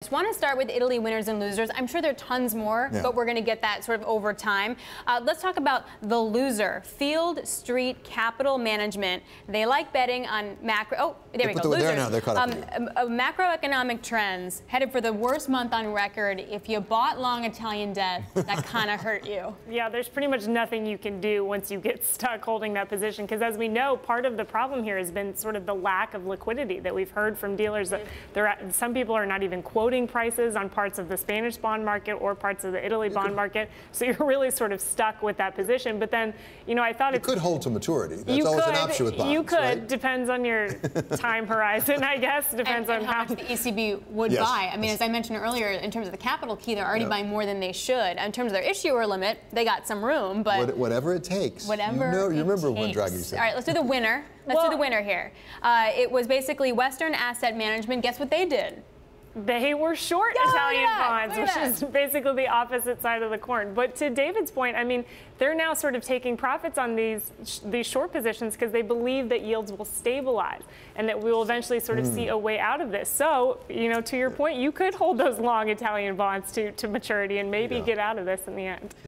Just want to start with Italy winners and losers. I'm sure there are tons more, but we're going to get that sort of over time. Let's talk about the loser, Field Street Capital Management. They like betting on macro. Oh, there we go. Losers. They're caught up macroeconomic trends headed for the worst month on record. If you bought long Italian debt, that kind of hurt you. Yeah, there's pretty much nothing you can do once you get stuck holding that position, because as we know, part of the problem here has been sort of the lack of liquidity that we've heard from dealers that some people are not even quoting prices on parts of the Spanish bond market or parts of the Italy bond market. So you're really sort of stuck with that position. But then, you know, I thought it could hold to maturity. That's always an option with bonds. You could. Right? Depends on your time horizon, I guess. Depends on how much the ECB would buy. I mean, as I mentioned earlier, in terms of the capital key, they're already buying more than they should. In terms of their issuer limit, they got some room, but whatever it takes. Whatever you remember when Draghi said. All right, let's do the winner. Let's do the winner here. It was basically Western Asset Management. Guess what they did? They were short Italian bonds, which is basically the opposite side of the coin. But to David's point, I mean, they're now sort of taking profits on these short positions because they believe that yields will stabilize and that we will eventually sort of see a way out of this. So, you know, to your point, you could hold those long Italian bonds to maturity and maybe get out of this in the end.